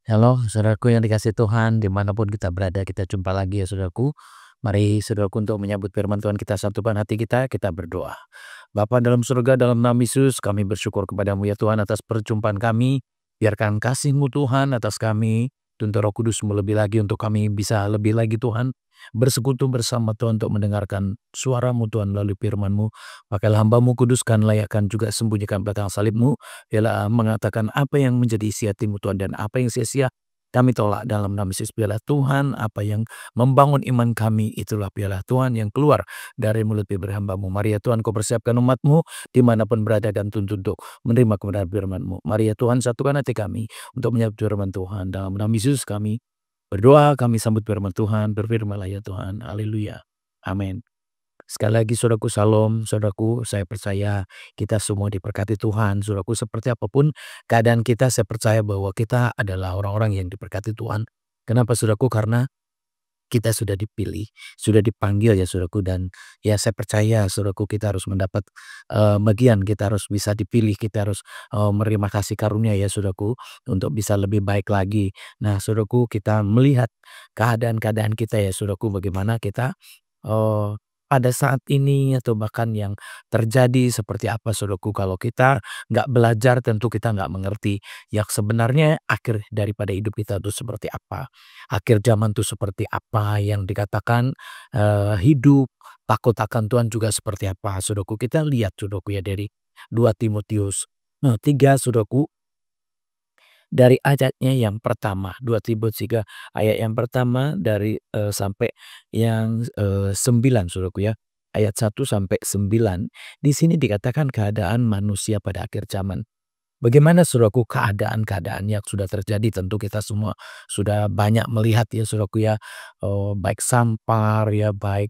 Halo, saudaraku yang dikasih Tuhan, dimanapun kita berada, kita jumpa lagi ya saudaraku. Mari saudaraku untuk menyambut firman Tuhan kita satukan hati kita berdoa. Bapa dalam surga, dalam nama Yesus, kami bersyukur kepadamu ya Tuhan atas perjumpaan kami. Biarkan kasih-Mu Tuhan atas kami, tuntun Roh Kudus-Mu lebih lagi untuk kami bisa lebih lagi Tuhan. Bersekutu bersama Tuhan untuk mendengarkan suara-Mu Tuhan melalui firman-Mu. Pakailah hamba-Mu, kuduskan, layakkan juga sembunyikan belakang salib-Mu. Biarlah mengatakan apa yang menjadi isi hati-Mu Tuhan dan apa yang sia-sia kami tolak dalam nama Yesus. Biarlah Tuhan apa yang membangun iman kami itulah biarlah Tuhan yang keluar dari mulut bibir hamba-Mu. Mari ya Tuhan kau persiapkan umat-Mu dimanapun berada dan tuntun untuk menerima kebenaran firman-Mu. Mari ya Tuhan satukan hati kami untuk menyambut firman Tuhan. Dalam nama Yesus kami berdoa, kami sambut firman Tuhan. Berfirmanlah ya Tuhan. Haleluya. Amin. Sekali lagi saudaraku salam, saudaraku saya percaya kita semua diberkati Tuhan. Saudaraku seperti apapun keadaan kita saya percaya bahwa kita adalah orang-orang yang diberkati Tuhan. Kenapa saudaraku? Karena kita sudah dipilih, sudah dipanggil ya saudaraku dan ya saya percaya saudaraku kita harus mendapat bagian, kita harus bisa dipilih, kita harus menerima kasih karunia ya saudaraku untuk bisa lebih baik lagi. Nah saudaraku kita melihat keadaan-keadaan kita ya saudaraku bagaimana kita eh, pada saat ini atau bahkan yang terjadi seperti apa saudaraku kalau kita nggak belajar tentu kita nggak mengerti yang sebenarnya akhir daripada hidup kita itu seperti apa. Akhir zaman itu seperti apa yang dikatakan, hidup, takut akan Tuhan juga seperti apa. Saudaraku kita lihat saudaraku ya dari 2 Timotius, 3 saudaraku, dari ayatnya yang pertama, 2 Timotius 3 ayat yang pertama dari, sampai yang, 9 saudaraku ya, ayat 1 sampai 9 di sini dikatakan keadaan manusia pada akhir zaman. Bagaimana saudaraku keadaan-keadaan yang sudah terjadi tentu kita semua sudah banyak melihat ya saudaraku ya, baik sampar ya baik,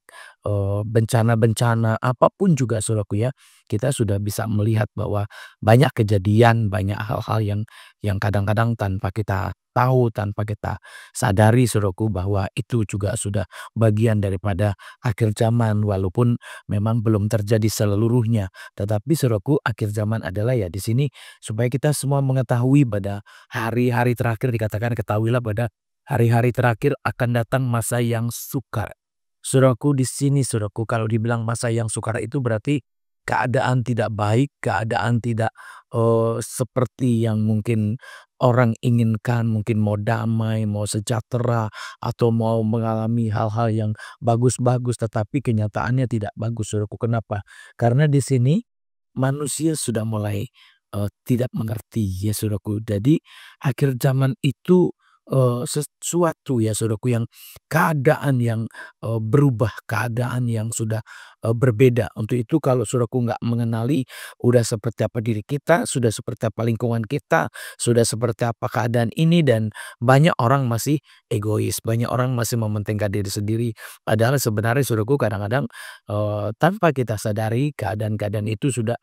bencana-bencana apapun juga saudaraku ya, kita sudah bisa melihat bahwa banyak kejadian, banyak hal-hal yang kadang-kadang tanpa kita tahu, tanpa kita sadari saudaraku bahwa itu juga sudah bagian daripada akhir zaman walaupun memang belum terjadi seluruhnya. Tetapi saudaraku akhir zaman adalah ya di sini supaya kita semua mengetahui pada hari-hari terakhir dikatakan ketahuilah pada hari-hari terakhir akan datang masa yang sukar. Saudaraku di sini saudaraku kalau dibilang masa yang sukar itu berarti keadaan tidak baik, keadaan tidak seperti yang mungkin orang inginkan, mungkin mau damai, mau sejahtera, atau mau mengalami hal-hal yang bagus-bagus, tetapi kenyataannya tidak bagus, saudaraku. Kenapa? Karena di sini manusia sudah mulai tidak mengerti ya saudaraku. Jadi akhir zaman itu, sesuatu ya saudaraku yang keadaan yang, berubah, keadaan yang sudah, berbeda. Untuk itu kalau saudaraku nggak mengenali udah seperti apa diri kita, sudah seperti apa lingkungan kita, sudah seperti apa keadaan ini dan banyak orang masih egois, banyak orang masih mementingkan diri sendiri. Padahal sebenarnya saudaraku kadang-kadang, tanpa kita sadari keadaan-keadaan itu sudah,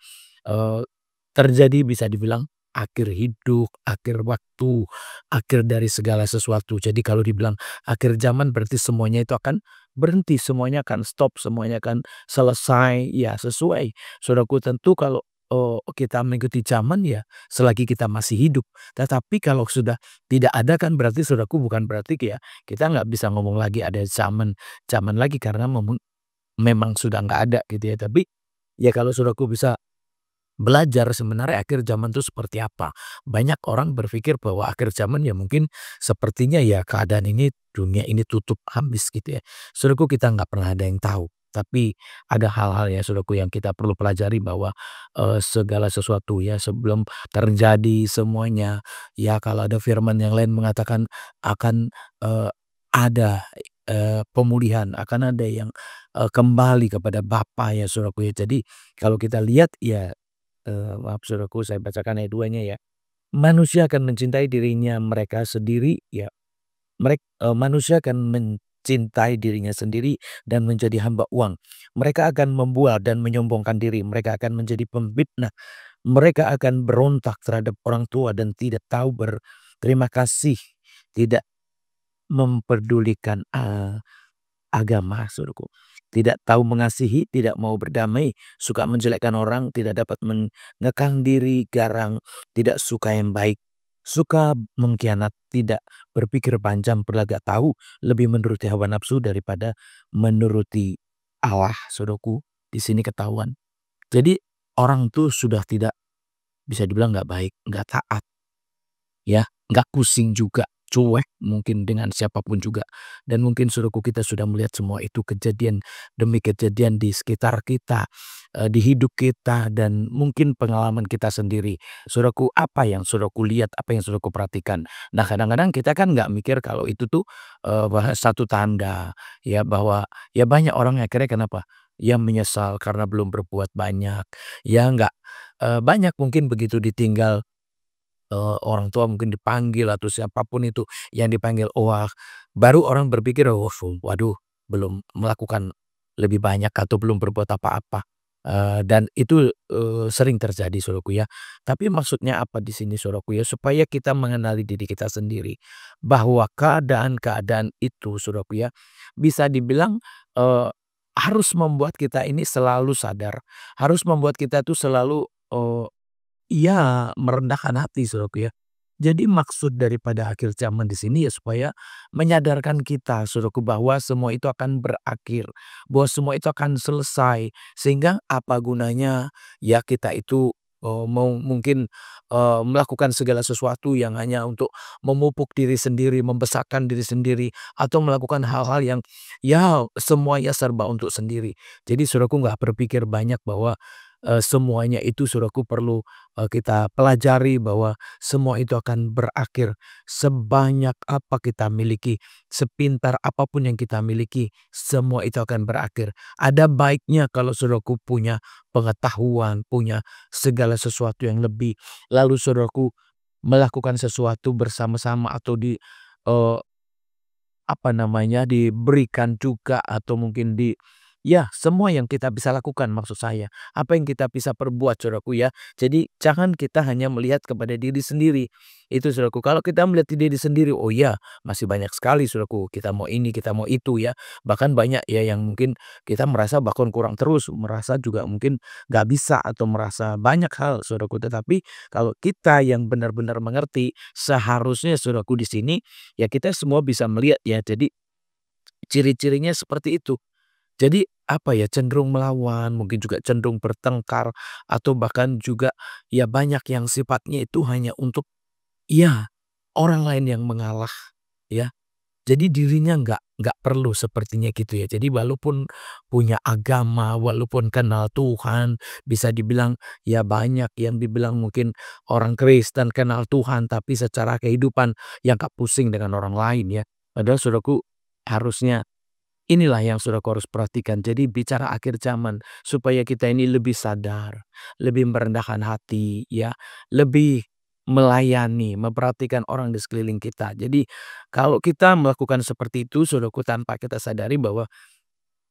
eee, terjadi bisa dibilang akhir hidup, akhir waktu, akhir dari segala sesuatu. Jadi kalau dibilang akhir zaman berarti semuanya itu akan berhenti, semuanya akan stop, semuanya akan selesai, ya sesuai. Saudaraku tentu kalau, kita mengikuti zaman ya selagi kita masih hidup. Tetapi kalau sudah tidak ada kan berarti saudaraku bukan berarti ya kita nggak bisa ngomong lagi ada zaman zaman lagi karena memang sudah nggak ada gitu ya. Tapi ya kalau saudaraku bisa belajar sebenarnya akhir zaman itu seperti apa. Banyak orang berpikir bahwa akhir zaman ya mungkin sepertinya ya keadaan ini, dunia ini tutup habis gitu ya. Saudaraku kita nggak pernah ada yang tahu. Tapi ada hal-hal ya saudaraku yang kita perlu pelajari bahwa segala sesuatu ya sebelum terjadi semuanya ya kalau ada firman yang lain mengatakan akan ada pemulihan, akan ada yang kembali kepada Bapa ya saudaraku ya. Jadi kalau kita lihat ya maaf saudaraku saya bacakan ayat 2-nya ya. Manusia akan mencintai dirinya mereka sendiri ya, manusia akan mencintai dirinya sendiri dan menjadi hamba uang. Mereka akan membual dan menyombongkan diri, mereka akan menjadi pemfitnah, mereka akan berontak terhadap orang tua dan tidak tahu berterima kasih, tidak memperdulikan, agama saudaraku. Tidak tahu mengasihi, tidak mau berdamai, suka menjelekkan orang, tidak dapat mengekang diri, garang, tidak suka yang baik. suka mengkhianat, tidak berpikir panjang, berlagak tahu, lebih menuruti hawa nafsu daripada menuruti Allah, saudaraku. Di sini ketahuan. Jadi orang tuh sudah tidak bisa dibilang nggak baik, nggak taat. Ya, nggak pusing juga, cuek mungkin dengan siapapun juga. Dan mungkin suruhku kita sudah melihat semua itu kejadian demi kejadian di sekitar kita, di hidup kita dan mungkin pengalaman kita sendiri. Saudaraku, apa yang saudaraku lihat, apa yang saudaraku perhatikan. Nah, kadang-kadang kita kan nggak mikir kalau itu tuh, satu tanda ya bahwa ya banyak orang akhirnya kenapa? Ya menyesal karena belum berbuat banyak, ya nggak banyak mungkin begitu ditinggal orang tua mungkin dipanggil atau siapapun itu yang dipanggil, wah baru orang berpikir, "Oh waduh belum melakukan lebih banyak atau belum berbuat apa-apa." Dan itu, sering terjadi saudaraku ya. Tapi maksudnya apa di sini saudaraku ya, supaya kita mengenali diri kita sendiri, bahwa keadaan-keadaan itu saudaraku ya, bisa dibilang, harus membuat kita ini selalu sadar, harus membuat kita tuh selalu, iya, merendahkan hati saudaraku ya. Jadi maksud daripada akhir zaman di sini ya supaya menyadarkan kita saudaraku bahwa semua itu akan berakhir, bahwa semua itu akan selesai. Sehingga apa gunanya ya kita itu, mau mungkin, melakukan segala sesuatu yang hanya untuk memupuk diri sendiri, membesarkan diri sendiri, atau melakukan hal-hal yang ya semuanya serba untuk sendiri. Jadi saudaraku nggak berpikir banyak bahwa, semuanya itu saudaraku perlu kita pelajari bahwa semua itu akan berakhir. Sebanyak apa kita miliki, sepintar apapun yang kita miliki, semua itu akan berakhir. Ada baiknya kalau saudaraku punya pengetahuan, punya segala sesuatu yang lebih. Lalu saudaraku melakukan sesuatu bersama-sama atau eee, apa namanya, diberikan juga atau mungkin ya semua yang kita bisa lakukan maksud saya. Apa yang kita bisa perbuat saudaraku ya. Jadi jangan kita hanya melihat kepada diri sendiri. Itu saudaraku. Kalau kita melihat di diri sendiri, oh ya masih banyak sekali saudaraku. Kita mau ini, kita mau itu ya. Bahkan banyak ya yang mungkin kita merasa bahkan kurang terus. Merasa juga mungkin gak bisa atau merasa banyak hal saudaraku. Tetapi kalau kita yang benar-benar mengerti seharusnya saudaraku di sini ya kita semua bisa melihat ya, jadi ciri-cirinya seperti itu. Jadi apa ya, cenderung melawan, mungkin juga cenderung bertengkar, atau bahkan juga ya banyak yang sifatnya itu hanya untuk ya orang lain yang mengalah ya. Jadi dirinya nggak perlu sepertinya gitu ya. Jadi walaupun punya agama, walaupun kenal Tuhan, bisa dibilang ya banyak yang dibilang mungkin orang Kristen kenal Tuhan, tapi secara kehidupan yang gak pusing dengan orang lain ya. Padahal saudaraku harusnya inilah yang saudaraku harus perhatikan. Jadi bicara akhir zaman supaya kita ini lebih sadar, lebih merendahkan hati ya, lebih melayani, memperhatikan orang di sekeliling kita. Jadi kalau kita melakukan seperti itu saudaraku tanpa kita sadari bahwa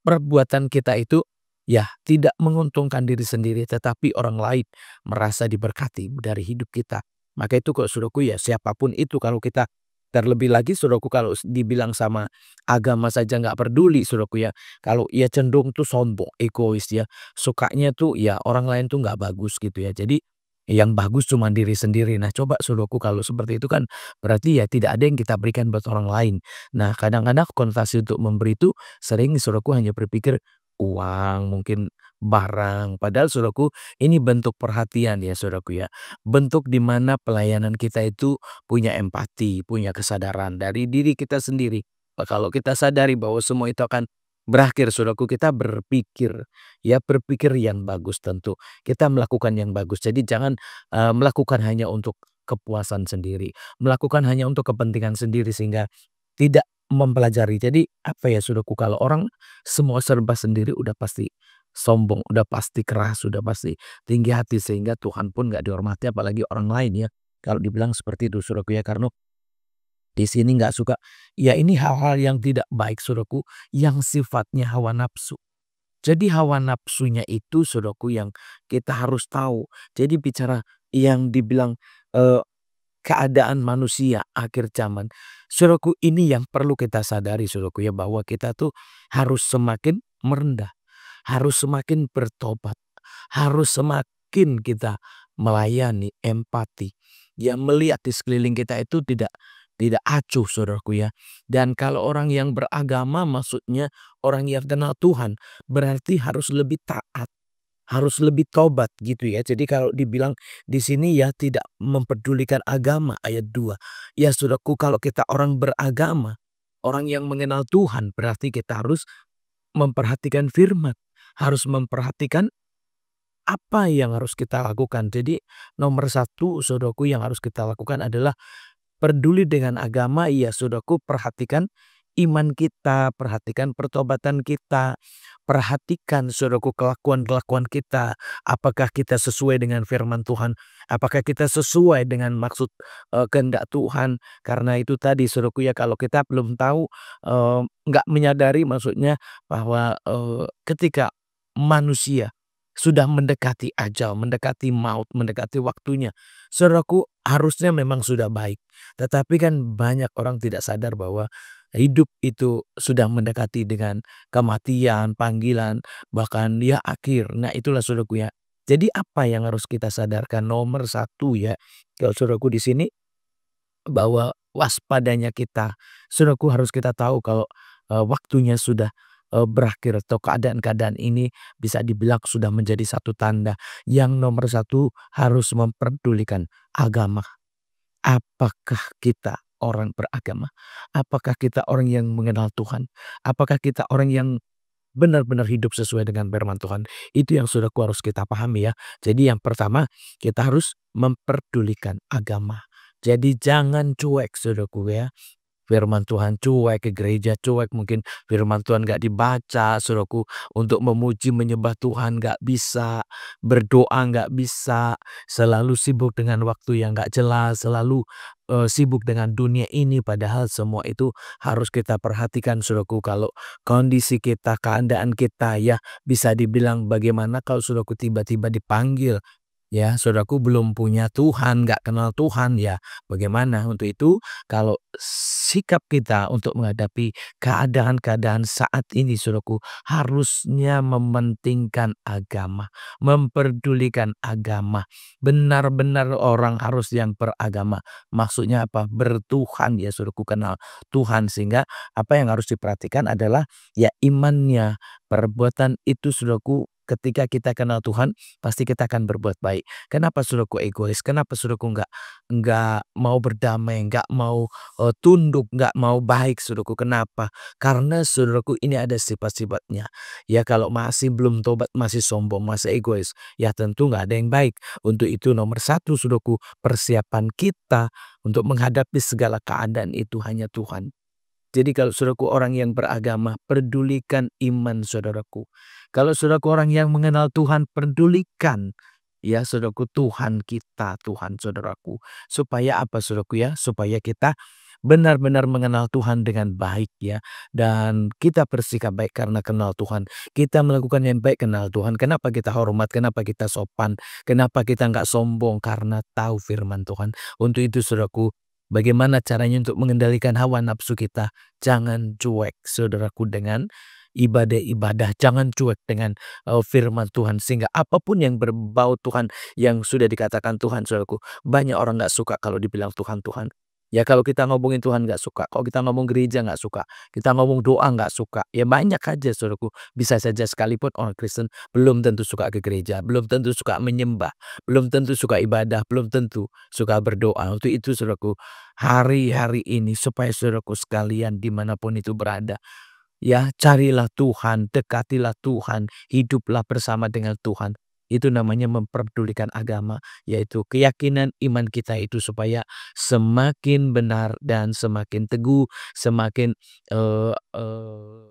perbuatan kita itu, ya tidak menguntungkan diri sendiri tetapi orang lain merasa diberkati dari hidup kita. Maka itu kok saudaraku ya siapapun itu kalau kita terlebih lagi saudaraku kalau dibilang sama agama saja nggak peduli saudaraku ya. Kalau ya cenderung tuh sombong, egois ya. Sukanya tuh ya orang lain tuh nggak bagus gitu ya. Jadi yang bagus cuma diri sendiri. Nah coba saudaraku kalau seperti itu kan berarti ya tidak ada yang kita berikan buat orang lain. Nah kadang-kadang konotasi untuk memberi itu sering saudaraku hanya berpikir uang, mungkin barang. Padahal saudaraku ini bentuk perhatian ya saudaraku ya. Bentuk di mana pelayanan kita itu punya empati, punya kesadaran dari diri kita sendiri. Kalau kita sadari bahwa semua itu akan berakhir saudaraku, kita berpikir ya berpikir yang bagus tentu. Kita melakukan yang bagus. Jadi jangan melakukan hanya untuk kepuasan sendiri, melakukan hanya untuk kepentingan sendiri sehingga tidak mempelajari. Jadi apa ya saudaraku kalau orang semua serba sendiri udah pasti sombong, udah pasti keras, udah pasti tinggi hati sehingga Tuhan pun nggak dihormati apalagi orang lain ya. Kalau dibilang seperti itu saudaraku ya karena di sini nggak suka ya ini hal-hal yang tidak baik saudaraku yang sifatnya hawa nafsu. Jadi hawa nafsunya itu saudaraku yang kita harus tahu. Jadi bicara yang dibilang, keadaan manusia akhir zaman. Saudaraku ini yang perlu kita sadari saudaraku ya bahwa kita tuh harus semakin merendah, harus semakin bertobat, harus semakin kita melayani, empati. ya melihat di sekeliling kita itu tidak acuh saudaraku ya. Dan kalau orang yang beragama maksudnya orang yang kenal Tuhan, berarti harus lebih taat, harus lebih tobat gitu ya. Jadi kalau dibilang di sini ya tidak mempedulikan agama ayat 2. Ya saudaraku, kalau kita orang beragama, orang yang mengenal Tuhan, berarti kita harus memperhatikan firman, harus memperhatikan apa yang harus kita lakukan. Jadi nomor satu saudaraku yang harus kita lakukan adalah peduli dengan agama. Iya saudaraku, perhatikan iman kita, perhatikan pertobatan kita, perhatikan saudaraku kelakuan-kelakuan kita. Apakah kita sesuai dengan firman Tuhan? Apakah kita sesuai dengan maksud kehendak Tuhan? Karena itu tadi saudaraku ya, kalau kita belum tahu, nggak menyadari maksudnya bahwa ketika manusia sudah mendekati ajal, mendekati maut, mendekati waktunya, saudaraku harusnya memang sudah baik. Tetapi kan banyak orang tidak sadar bahwa hidup itu sudah mendekati dengan kematian, panggilan, bahkan ya akhir. Nah itulah saudaraku ya. Jadi apa yang harus kita sadarkan? Nomor satu ya, kalau saudaraku di sini bahwa waspadanya kita, saudaraku harus kita tahu kalau waktunya sudah berakhir atau keadaan-keadaan ini bisa dibilang sudah menjadi satu tanda. Yang nomor satu harus memperdulikan agama. Apakah kita orang beragama? Apakah kita orang yang mengenal Tuhan? Apakah kita orang yang benar-benar hidup sesuai dengan firman Tuhan? Itu yang saudaraku harus kita pahami ya. Jadi yang pertama kita harus memperdulikan agama. Jadi jangan cuek saudaraku ya. Firman Tuhan cuek, ke gereja cuek, mungkin firman Tuhan nggak dibaca, saudaraku, untuk memuji menyembah Tuhan nggak bisa, berdoa nggak bisa, selalu sibuk dengan waktu yang nggak jelas, selalu sibuk dengan dunia ini, padahal semua itu harus kita perhatikan saudaraku. Kalau kondisi kita, keadaan kita ya bisa dibilang bagaimana kalau saudaraku tiba-tiba dipanggil. Ya, saudaraku belum punya Tuhan, nggak kenal Tuhan ya. Bagaimana? Untuk itu, kalau sikap kita untuk menghadapi keadaan-keadaan saat ini, saudaraku, harusnya mementingkan agama, memperdulikan agama. Benar-benar orang harus yang beragama. Maksudnya apa? Bertuhan ya, saudaraku, kenal Tuhan. Sehingga apa yang harus diperhatikan adalah ya imannya, perbuatan itu, saudaraku. Ketika kita kenal Tuhan, pasti kita akan berbuat baik. Kenapa saudaraku egois? Kenapa saudaraku nggak mau berdamai, nggak mau tunduk, nggak mau baik saudaraku? Kenapa? Karena saudaraku ini ada sifat-sifatnya. Ya kalau masih belum tobat, masih sombong, masih egois, ya tentu nggak ada yang baik. Untuk itu nomor satu saudaraku, persiapan kita untuk menghadapi segala keadaan itu hanya Tuhan. Jadi kalau saudaraku orang yang beragama, pedulikan iman saudaraku. Kalau saudaraku orang yang mengenal Tuhan, pedulikan ya saudaraku Tuhan kita, Tuhan saudaraku. Supaya apa saudaraku ya? Supaya kita benar-benar mengenal Tuhan dengan baik ya. Dan kita bersikap baik karena kenal Tuhan. Kita melakukan yang baik kenal Tuhan. Kenapa kita hormat? Kenapa kita sopan? Kenapa kita nggak sombong? Karena tahu firman Tuhan. Untuk itu saudaraku, bagaimana caranya untuk mengendalikan hawa nafsu kita? Jangan cuek saudaraku dengan ibadah-ibadah. Jangan cuek dengan firman Tuhan. Sehingga apapun yang berbau Tuhan, yang sudah dikatakan Tuhan saudaraku. Banyak orang gak suka kalau dibilang Tuhan, Tuhan. Ya kalau kita ngomongin Tuhan gak suka. Kalau kita ngomong gereja gak suka. Kita ngomong doa gak suka. Ya banyak aja saudaraku. Bisa saja sekalipun orang Kristen belum tentu suka ke gereja. Belum tentu suka menyembah. Belum tentu suka ibadah. Belum tentu suka berdoa. Untuk itu saudaraku, hari-hari ini supaya saudaraku sekalian dimanapun itu berada, ya carilah Tuhan, dekatilah Tuhan, hiduplah bersama dengan Tuhan. Itu namanya memperdulikan agama, yaitu keyakinan iman kita itu supaya semakin benar dan semakin teguh, semakin eh, eh,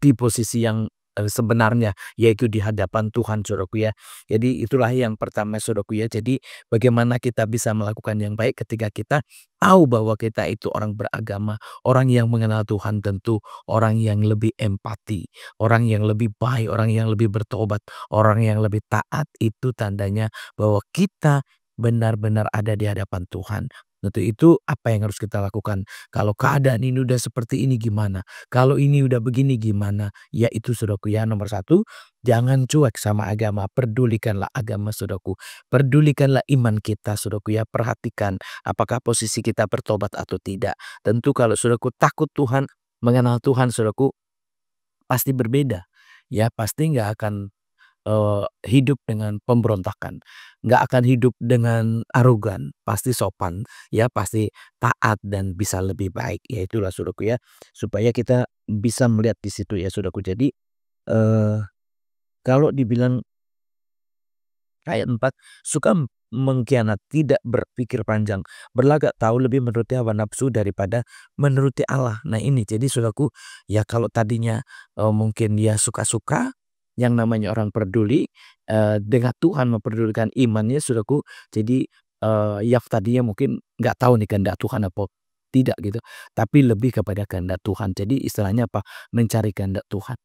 di posisi yang sebenarnya, yaitu di hadapan Tuhan saudaraku ya. Jadi itulah yang pertama saudaraku ya. Jadi bagaimana kita bisa melakukan yang baik ketika kita tahu bahwa kita itu orang beragama, orang yang mengenal Tuhan, tentu orang yang lebih empati, orang yang lebih baik, orang yang lebih bertobat, orang yang lebih taat, itu tandanya bahwa kita benar-benar ada di hadapan Tuhan. Untuk itu apa yang harus kita lakukan? Kalau keadaan ini udah seperti ini gimana? Kalau ini udah begini gimana? Ya itu saudaraku ya nomor satu, jangan cuek sama agama, pedulikanlah agama saudaraku. Pedulikanlah iman kita saudaraku ya, perhatikan apakah posisi kita bertobat atau tidak. Tentu kalau saudaraku takut Tuhan, mengenal Tuhan saudaraku pasti berbeda. Ya pasti nggak akan hidup dengan pemberontakan, nggak akan hidup dengan arogan, pasti sopan, ya pasti taat dan bisa lebih baik. Ya itulah saudaraku ya, supaya kita bisa melihat di situ ya saudaraku. Jadi, eee, kalau dibilang ayat 4 suka mengkhianat, tidak berpikir panjang, berlagak tahu lebih menuruti hawa nafsu daripada menuruti Allah. Nah ini jadi saudaraku, ya kalau tadinya, mungkin dia suka-suka, yang namanya orang peduli, dengan Tuhan memperdulikan imannya saudaraku, jadi, yang tadinya mungkin nggak tahu nih kehendak Tuhan apa tidak gitu, tapi lebih kepada kehendak Tuhan. Jadi istilahnya apa, mencari kehendak Tuhan.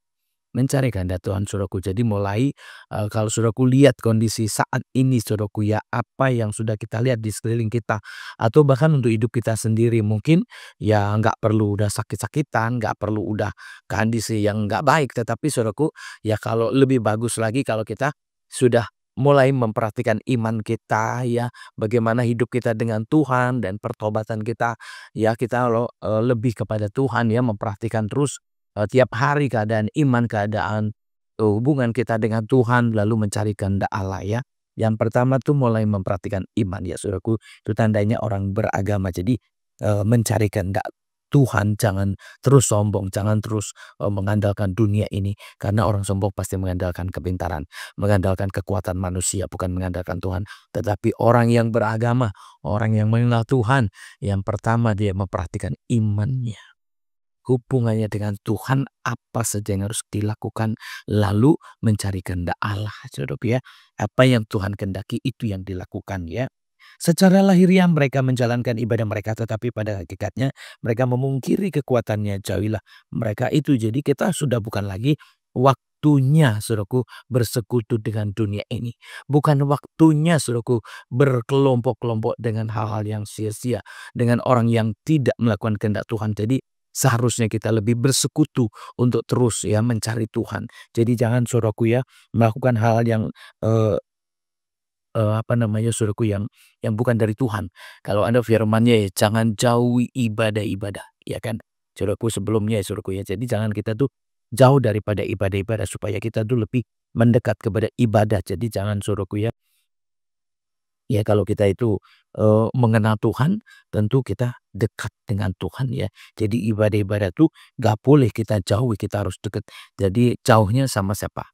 Mencari kehendak Tuhan saudaraku. Jadi mulai, kalau saudaraku lihat kondisi saat ini saudaraku ya, apa yang sudah kita lihat di sekeliling kita, atau bahkan untuk hidup kita sendiri mungkin ya nggak perlu udah sakit-sakitan, nggak perlu udah kondisi yang nggak baik, tetapi saudaraku ya kalau lebih bagus lagi kalau kita sudah mulai memperhatikan iman kita ya, bagaimana hidup kita dengan Tuhan dan pertobatan kita, ya kita lo lebih kepada Tuhan ya, memperhatikan terus tiap hari keadaan iman, keadaan, hubungan kita dengan Tuhan lalu mencari kehendak Allah ya. Yang pertama tuh mulai memperhatikan iman ya saudaraku, itu tandanya orang beragama. Jadi, mencari kehendak Tuhan, jangan terus sombong, jangan terus, mengandalkan dunia ini. Karena orang sombong pasti mengandalkan kepintaran, mengandalkan kekuatan manusia, bukan mengandalkan Tuhan. Tetapi orang yang beragama, orang yang mengenal Tuhan, yang pertama dia memperhatikan imannya. Hubungannya dengan Tuhan apa saja yang harus dilakukan, lalu mencari kehendak Allah, saudaraku ya. Apa yang Tuhan kehendaki itu yang dilakukan ya. Secara lahiriah mereka menjalankan ibadah mereka, tetapi pada hakikatnya mereka memungkiri kekuatannya. Jauhilah mereka itu. Jadi kita sudah bukan lagi waktunya saudaraku bersekutu dengan dunia ini. Bukan waktunya saudaraku berkelompok-kelompok dengan hal-hal yang sia-sia, dengan orang yang tidak melakukan kehendak Tuhan. Jadi seharusnya kita lebih bersekutu untuk terus ya mencari Tuhan. Jadi jangan saudaraku ya melakukan hal yang, eee apa namanya, saudaraku yang bukan dari Tuhan. Kalau ada firman-Nya ya, jangan jauhi ibadah-ibadah, ya kan. Saudaraku sebelumnya ya saudaraku ya, jadi jangan kita tuh jauh daripada ibadah-ibadah supaya kita tuh lebih mendekat kepada ibadah. Jadi jangan saudaraku ya, ya kalau kita itu, mengenal Tuhan, tentu kita dekat dengan Tuhan ya. Jadi ibadah-ibadah tuh gak boleh kita jauhi, kita harus dekat. Jadi jauhnya sama siapa?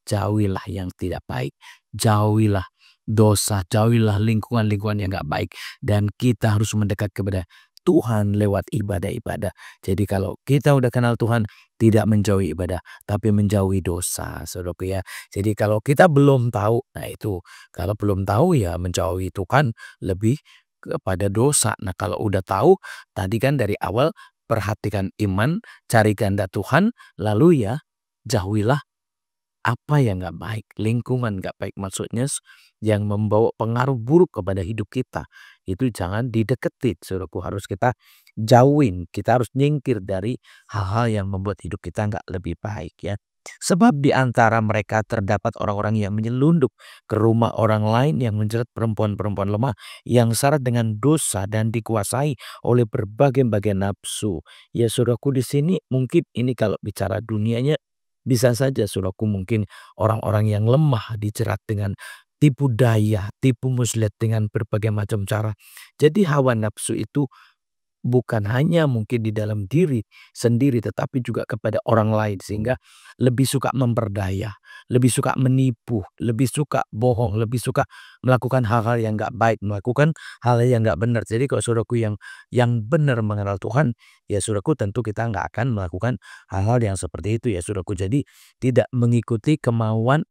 Jauhilah yang tidak baik, jauhilah dosa, jauhilah lingkungan-lingkungan yang nggak baik, dan kita harus mendekat kepada Tuhan lewat ibadah-ibadah. Jadi kalau kita udah kenal Tuhan, tidak menjauhi ibadah, tapi menjauhi dosa, saudaraku ya. Jadi kalau kita belum tahu, nah itu kalau belum tahu ya menjauhi Tuhan lebih kepada dosa. Nah kalau udah tahu, tadi kan dari awal perhatikan iman, cari kehendak Tuhan, lalu ya jauhilah apa yang nggak baik, lingkungan nggak baik maksudnya yang membawa pengaruh buruk kepada hidup kita, itu jangan dideketin saudaraku, harus kita jauhin, kita harus nyingkir dari hal-hal yang membuat hidup kita nggak lebih baik ya. Sebab di antara mereka terdapat orang-orang yang menyelundup ke rumah orang lain yang menjerat perempuan-perempuan lemah yang syarat dengan dosa dan dikuasai oleh berbagai-bagai nafsu. Ya saudaraku di sini mungkin ini kalau bicara dunianya bisa saja saudaraku mungkin orang-orang yang lemah dijerat dengan tipu daya, tipu muslihat dengan berbagai macam cara. Jadi hawa nafsu itu bukan hanya mungkin di dalam diri sendiri tetapi juga kepada orang lain sehingga lebih suka memperdaya, lebih suka menipu, lebih suka bohong, lebih suka melakukan hal-hal yang nggak baik, melakukan hal yang nggak benar. Jadi kalau saudaraku yang benar mengenal Tuhan, ya saudaraku tentu kita nggak akan melakukan hal-hal yang seperti itu ya saudaraku. Jadi tidak mengikuti kemauannya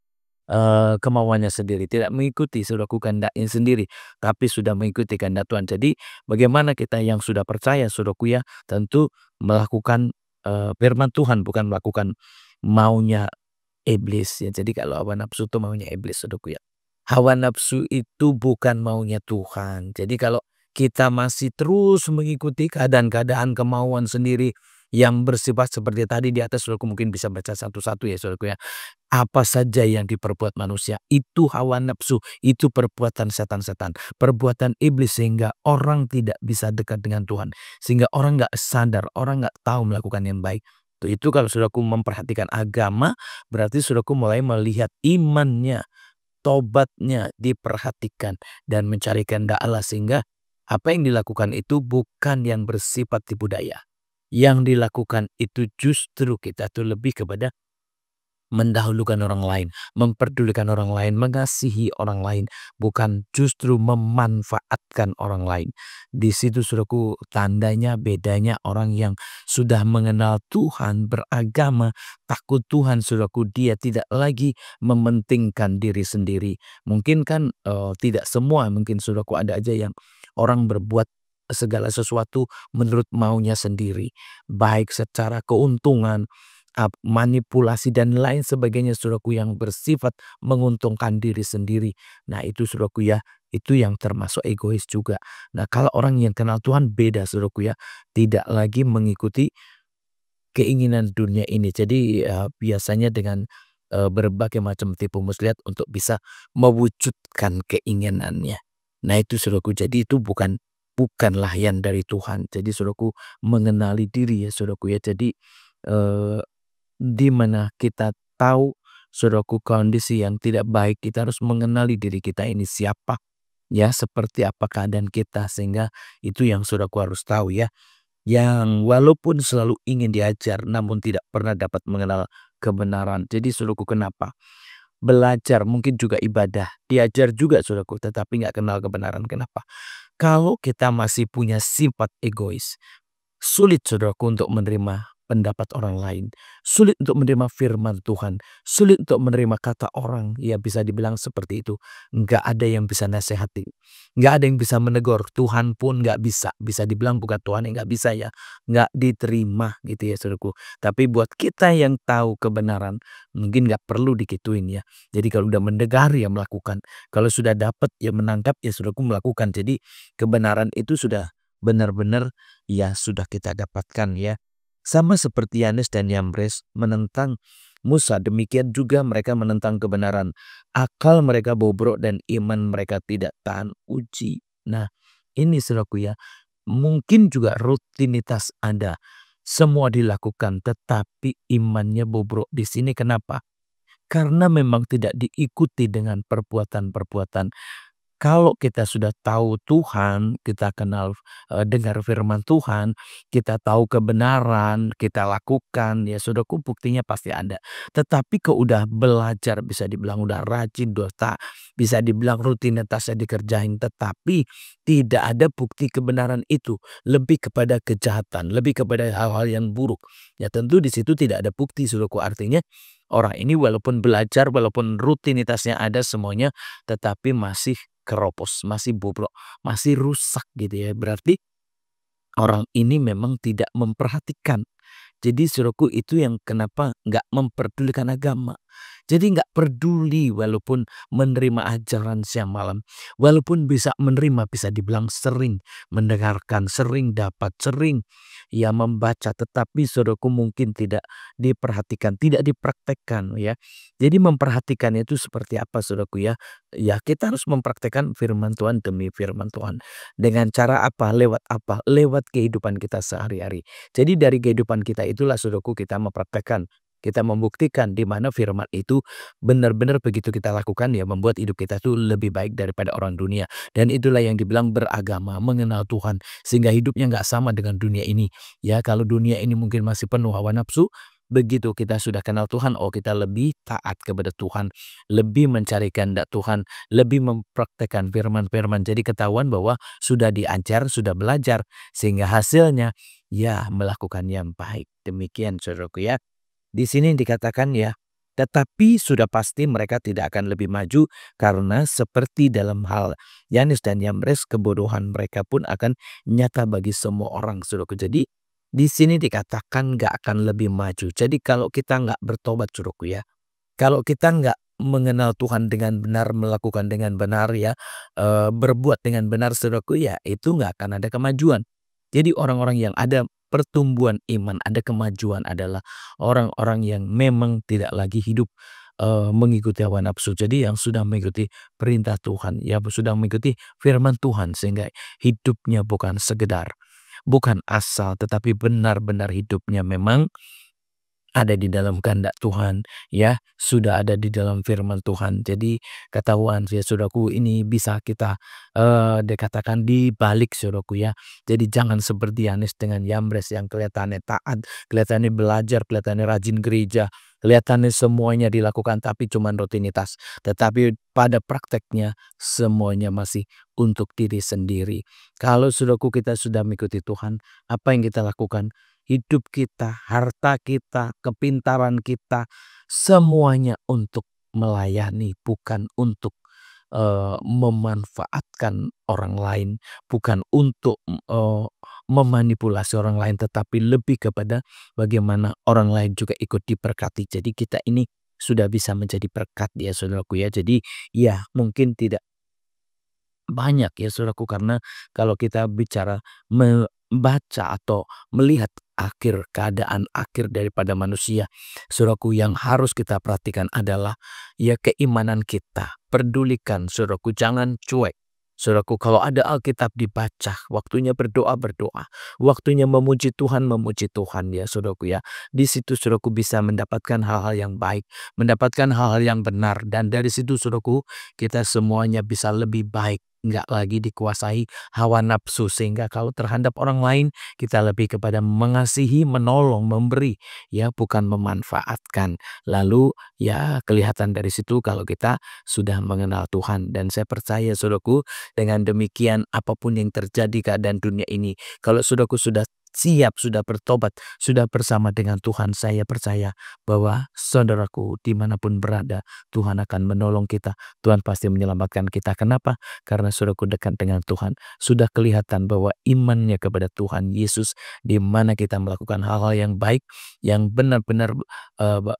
sendiri, tidak mengikuti saudaraku kehendaknya sendiri, tapi sudah mengikuti kehendak Tuhan. Jadi bagaimana kita yang sudah percaya saudaraku ya, tentu melakukan, firman Tuhan bukan melakukan maunya iblis ya. Jadi kalau hawa nafsu itu maunya iblis saudaraku ya. Hawa nafsu itu bukan maunya Tuhan. Jadi kalau kita masih terus mengikuti keadaan-keadaan kemauan sendiri yang bersifat seperti tadi di atas, saudaraku mungkin bisa baca satu-satu ya saudaraku ya. Apa saja yang diperbuat manusia itu hawa nafsu, itu perbuatan setan-setan, perbuatan iblis sehingga orang tidak bisa dekat dengan Tuhan. Sehingga orang nggak sadar, orang nggak tahu melakukan yang baik. Itu kalau saudaraku memperhatikan agama, berarti saudaraku mulai melihat imannya, tobatnya diperhatikan dan mencari kehendak Allah sehingga apa yang dilakukan itu bukan yang bersifat tipu daya. Yang dilakukan itu justru kita tuh lebih kepada mendahulukan orang lain, memperdulikan orang lain, mengasihi orang lain, bukan justru memanfaatkan orang lain. Di situ saudaraku tandanya bedanya orang yang sudah mengenal Tuhan, beragama, takut Tuhan saudaraku, dia tidak lagi mementingkan diri sendiri. Mungkin kan tidak semua, mungkin saudaraku ada aja yang orang berbuat segala sesuatu menurut maunya sendiri, baik secara keuntungan, manipulasi dan lain sebagainya saudaraku yang bersifat menguntungkan diri sendiri. Nah itu saudaraku ya, itu yang termasuk egois juga. Nah kalau orang yang kenal Tuhan beda saudaraku ya, tidak lagi mengikuti keinginan dunia ini. Jadi biasanya dengan berbagai macam tipu muslihat untuk bisa mewujudkan keinginannya. Nah itu saudaraku, jadi itu bukanlah yang dari Tuhan. Jadi saudaraku mengenali diri ya saudaraku ya. Jadi eh, di mana kita tahu saudaraku kondisi yang tidak baik, kita harus mengenali diri kita ini siapa, ya seperti apa keadaan kita, sehingga itu yang saudaraku harus tahu ya. Yang walaupun selalu ingin diajar namun tidak pernah dapat mengenal kebenaran. Jadi saudaraku kenapa? Belajar mungkin juga ibadah, diajar juga saudaraku tetapi nggak kenal kebenaran. Kenapa? Kalau kita masih punya sifat egois, sulit saudaraku untuk menerima pendapat orang lain. Sulit untuk menerima firman Tuhan. Sulit untuk menerima kata orang. Ya bisa dibilang seperti itu. Nggak ada yang bisa nasihati. Nggak ada yang bisa menegur. Tuhan pun nggak bisa. Bisa dibilang bukan Tuhan yang nggak bisa ya. Nggak diterima gitu ya saudaraku. Tapi buat kita yang tahu kebenaran, mungkin nggak perlu dikituin ya. Jadi kalau udah mendengar ya melakukan. Kalau sudah dapat ya menangkap ya saudaraku melakukan. Jadi kebenaran itu sudah benar-benar ya sudah kita dapatkan ya. Sama seperti Yanes dan Yambres menentang Musa, demikian juga mereka menentang kebenaran. Akal mereka bobrok dan iman mereka tidak tahan uji. Nah ini saudaraku ya, mungkin juga rutinitas Anda. Semua dilakukan tetapi imannya bobrok. Di sini kenapa? Karena memang tidak diikuti dengan perbuatan-perbuatan. Kalau kita sudah tahu Tuhan, kita kenal, dengar firman Tuhan, kita tahu kebenaran, kita lakukan, ya saudaraku buktinya pasti ada. Tetapi kok udah belajar bisa dibilang udah rajin dosa, bisa dibilang rutinitasnya dikerjain, tetapi tidak ada bukti kebenaran itu, lebih kepada kejahatan, lebih kepada hal-hal yang buruk. Ya tentu di situ tidak ada bukti saudaraku, artinya orang ini walaupun belajar, walaupun rutinitasnya ada semuanya, tetapi masih keropos, masih bobrok, masih rusak gitu ya. Berarti orang ini memang tidak memperhatikan. Jadi saudaraku itu yang kenapa nggak memperdulikan agama. Jadi nggak peduli walaupun menerima ajaran siang malam. Walaupun bisa menerima, bisa dibilang sering mendengarkan, sering dapat, sering ya membaca. Tetapi saudaraku mungkin tidak diperhatikan, tidak dipraktekkan ya. Jadi memperhatikan itu seperti apa saudaraku ya. Ya kita harus mempraktekkan firman Tuhan demi firman Tuhan. Dengan cara apa? Lewat apa? Lewat kehidupan kita sehari-hari. Jadi dari kehidupan kita itulah saudaraku kita mempraktekkan, kita membuktikan di mana firman itu benar-benar begitu kita lakukan ya membuat hidup kita tuh lebih baik daripada orang dunia. Dan itulah yang dibilang beragama, mengenal Tuhan. Sehingga hidupnya nggak sama dengan dunia ini. Ya kalau dunia ini mungkin masih penuh hawa nafsu, begitu kita sudah kenal Tuhan, oh kita lebih taat kepada Tuhan, lebih mencari kehendak Tuhan, lebih mempraktekkan firman-firman. Jadi ketahuan bahwa sudah diajar, sudah belajar, sehingga hasilnya ya melakukan yang baik. Demikian saudaraku ya. Di sini dikatakan ya, tetapi sudah pasti mereka tidak akan lebih maju karena seperti dalam hal Yanes dan Yambres kebodohan mereka pun akan nyata bagi semua orang saudaraku. Jadi di sini dikatakan nggak akan lebih maju. Jadi kalau kita nggak bertobat saudaraku ya, kalau kita nggak mengenal Tuhan dengan benar, melakukan dengan benar ya, berbuat dengan benar saudaraku, ya itu nggak akan ada kemajuan. Jadi orang-orang yang ada pertumbuhan iman, ada kemajuan adalah orang-orang yang memang tidak lagi hidup mengikuti hawa nafsu. Jadi yang sudah mengikuti perintah Tuhan, ya sudah mengikuti firman Tuhan sehingga hidupnya bukan sekedar, bukan asal, tetapi benar-benar hidupnya memang ada di dalam kehendak Tuhan, ya, sudah ada di dalam firman Tuhan. Jadi ketahuan ya saudaraku, ini bisa kita dikatakan dibalik saudaraku ya. Jadi jangan seperti Yanes dengan Yambres yang kelihatannya taat, kelihatannya belajar, kelihatannya rajin gereja, kelihatannya semuanya dilakukan tapi cuma rutinitas. Tetapi pada prakteknya semuanya masih untuk diri sendiri. Kalau saudaraku kita sudah mengikuti Tuhan, apa yang kita lakukan? Hidup kita, harta kita, kepintaran kita, semuanya untuk melayani, bukan untuk memanfaatkan orang lain, bukan untuk memanipulasi orang lain, tetapi lebih kepada bagaimana orang lain juga ikut diberkati. Jadi kita ini sudah bisa menjadi berkat ya saudaraku ya. Jadi ya mungkin tidak banyak ya saudaraku, karena kalau kita bicara membaca atau melihat akhir keadaan akhir daripada manusia, saudaraku, yang harus kita perhatikan adalah ya keimanan kita. Pedulikan saudaraku, jangan cuek. Saudaraku, kalau ada Alkitab dibaca, waktunya berdoa, berdoa. Waktunya memuji Tuhan ya saudaraku ya. Di situ saudaraku bisa mendapatkan hal-hal yang baik, mendapatkan hal-hal yang benar, dan dari situ saudaraku kita semuanya bisa lebih baik, nggak lagi dikuasai hawa nafsu, sehingga kalau terhadap orang lain kita lebih kepada mengasihi, menolong, memberi, ya bukan memanfaatkan. Lalu ya kelihatan dari situ kalau kita sudah mengenal Tuhan. Dan saya percaya saudaraku, dengan demikian apapun yang terjadi keadaan dunia ini, kalau saudaraku sudah siap, sudah bertobat, sudah bersama dengan Tuhan, saya percaya bahwa saudaraku dimanapun berada, Tuhan akan menolong kita. Tuhan pasti menyelamatkan kita. Kenapa? Karena saudaraku dekat dengan Tuhan. Sudah kelihatan bahwa imannya kepada Tuhan Yesus, di mana kita melakukan hal-hal yang baik, yang benar-benar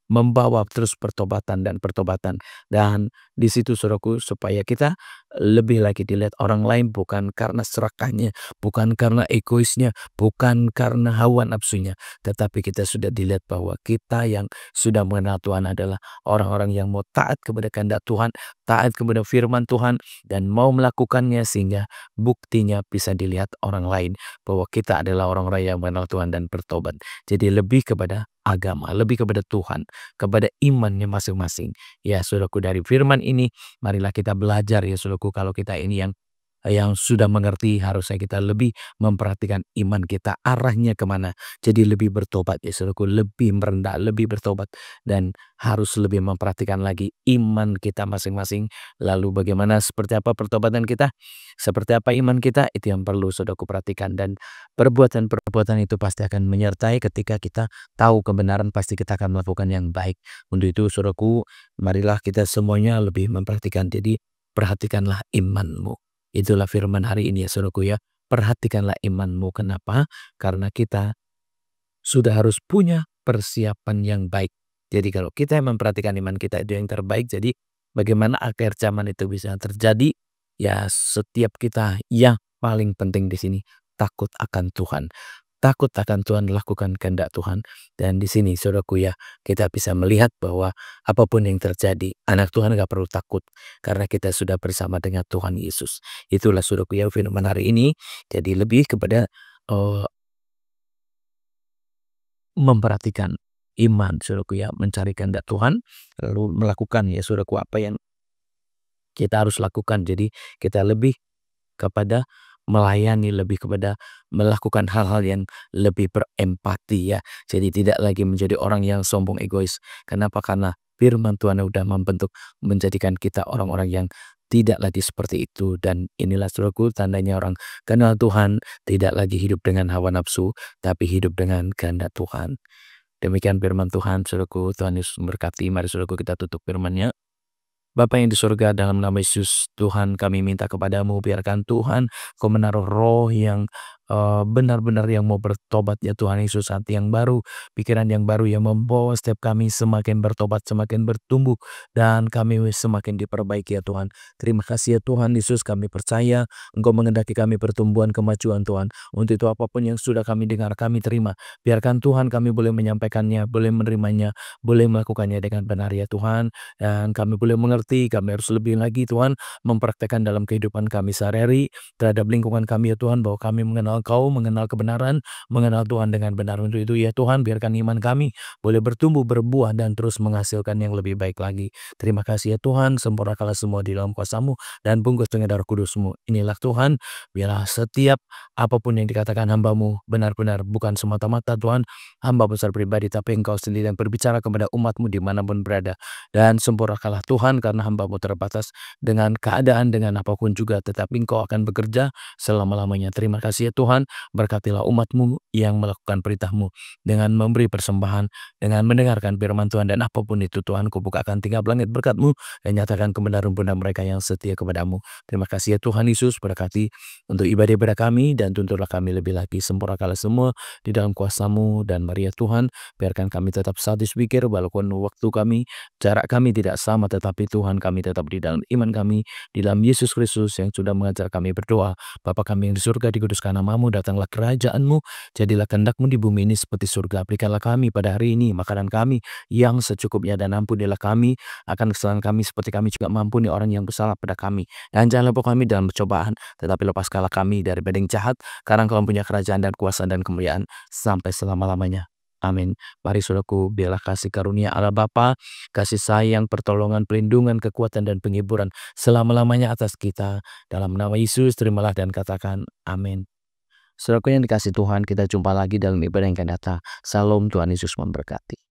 membawa terus pertobatan dan pertobatan. Dan di situ saudaraku, supaya kita lebih lagi dilihat orang lain bukan karena serakahnya, bukan karena egoisnya, bukan karena hawa nafsunya, tetapi kita sudah dilihat bahwa kita yang sudah mengenal Tuhan adalah orang-orang yang mau taat kepada kehendak Tuhan, taat kepada firman Tuhan, dan mau melakukannya, sehingga buktinya bisa dilihat orang lain bahwa kita adalah orang-orang yang mengenal Tuhan dan bertobat. Jadi lebih kepada agama, lebih kepada Tuhan, kepada imannya masing-masing. Ya saudaraku, dari firman ini marilah kita belajar ya saudaraku, kalau kita ini yang sudah mengerti, harusnya kita lebih memperhatikan iman kita arahnya kemana. Jadi lebih bertobat ya saudaraku, lebih merendah, lebih bertobat, dan harus lebih memperhatikan lagi iman kita masing-masing. Lalu bagaimana, seperti apa pertobatan kita, seperti apa iman kita, itu yang perlu saudaraku perhatikan. Dan perbuatan-perbuatan itu pasti akan menyertai. Ketika kita tahu kebenaran, pasti kita akan melakukan yang baik. Untuk itu saudaraku, marilah kita semuanya lebih memperhatikan. Jadi perhatikanlah imanmu. Itulah firman hari ini ya saudaraku ya. Perhatikanlah imanmu. Kenapa? Karena kita sudah harus punya persiapan yang baik. Jadi kalau kita yang memperhatikan iman kita itu yang terbaik, jadi bagaimana akhir zaman itu bisa terjadi? Ya setiap kita yang paling penting di sini takut akan Tuhan. Takut akan Tuhan, lakukan kehendak Tuhan. Dan di sini saudaraku ya, kita bisa melihat bahwa apapun yang terjadi, anak Tuhan gak perlu takut, karena kita sudah bersama dengan Tuhan Yesus. Itulah saudaraku ya firman hari ini. Jadi lebih kepada eh, memperhatikan iman saudaraku ya, mencari kehendak Tuhan, lalu melakukan ya saudaraku apa yang kita harus lakukan. Jadi kita lebih kepada melayani, lebih kepada melakukan hal-hal yang lebih berempati ya. Jadi tidak lagi menjadi orang yang sombong, egois. Kenapa? Karena firman Tuhan sudah membentuk, menjadikan kita orang-orang yang tidak lagi seperti itu. Dan inilah saudaraku tandanya orang kenal Tuhan, tidak lagi hidup dengan hawa nafsu, tapi hidup dengan kehendak Tuhan. Demikian firman Tuhan saudaraku. Tuhan Yesus memberkati. Mari saudaraku kita tutup firman-Nya. Bapa yang di surga, dalam nama Yesus Tuhan kami minta kepadamu, biarkan Tuhan Kau menaruh roh yang benar-benar yang mau bertobat ya Tuhan Yesus, hati yang baru, pikiran yang baru yang membawa setiap kami semakin bertobat, semakin bertumbuh, dan kami semakin diperbaiki ya Tuhan. Terima kasih ya Tuhan Yesus, kami percaya Engkau mengendaki kami pertumbuhan kemajuan Tuhan. Untuk itu apapun yang sudah kami dengar kami terima. Biarkan Tuhan kami boleh menyampaikannya, boleh menerimanya, boleh melakukannya dengan benar ya Tuhan. Dan kami boleh mengerti, kami harus lebih lagi Tuhan mempraktekkan dalam kehidupan kami sehari-hari terhadap lingkungan kami ya Tuhan, bahwa kami mengenal Kau, mengenal kebenaran, mengenal Tuhan dengan benar. Untuk itu ya Tuhan, biarkan iman kami boleh bertumbuh, berbuah, dan terus menghasilkan yang lebih baik lagi. Terima kasih ya Tuhan, sempurnakanlah semua di dalam kuasa-Mu dan bungkus dengan darah kudus-Mu. Inilah Tuhan, biarlah setiap apapun yang dikatakan hamba-Mu benar-benar bukan semata-mata Tuhan hamba besar pribadi, tapi Engkau sendiri yang berbicara kepada umat-Mu dimanapun berada. Dan sempurnakanlah Tuhan, karena hamba-Mu terbatas dengan keadaan, dengan apapun juga, tetapi Engkau akan bekerja selama-lamanya. Terima kasih ya Tuhan, berkatilah umat-Mu yang melakukan perintah-Mu dengan memberi persembahan, dengan mendengarkan firman Tuhan, dan apapun itu Tuhan, Ku bukakan tingkap langit berkat-Mu dan nyatakan kebenaran-kebenaran mereka yang setia kepada-Mu. Terima kasih ya Tuhan Yesus, berkati untuk ibadah-ibadah kami, dan tunturlah kami lebih lagi, sempurnakanlah semua di dalam kuasa-Mu. Dan mari ya Tuhan, biarkan kami tetap statis pikir, walaupun waktu kami, jarak kami tidak sama, tetapi Tuhan kami tetap di dalam iman kami, di dalam Yesus Kristus yang sudah mengajar kami berdoa. Bapa kami yang di surga, dikuduskan nama-Mu, datanglah kerajaan-Mu, jadilah kehendak-Mu di bumi ini seperti surga. Berikanlah kami pada hari ini makanan kami yang secukupnya, dan ampunilah kami akan kesalahan kami seperti kami juga mengampuni orang yang bersalah pada kami. Dan jangan lupa kami dalam percobaan, tetapi lepaskanlah kami dari badai jahat, karena Engkau punya kerajaan dan kuasa dan kemuliaan sampai selama-lamanya. Amin. Mari saudaraku, biarlah kasih karunia Allah Bapa, kasih sayang, pertolongan, pelindungan, kekuatan, dan penghiburan selama-lamanya atas kita. Dalam nama Yesus, terimalah dan katakan amin. Saudaraku yang dikasih Tuhan, kita jumpa lagi dalam ibadah yang akan datang. Salam, Tuhan Yesus memberkati.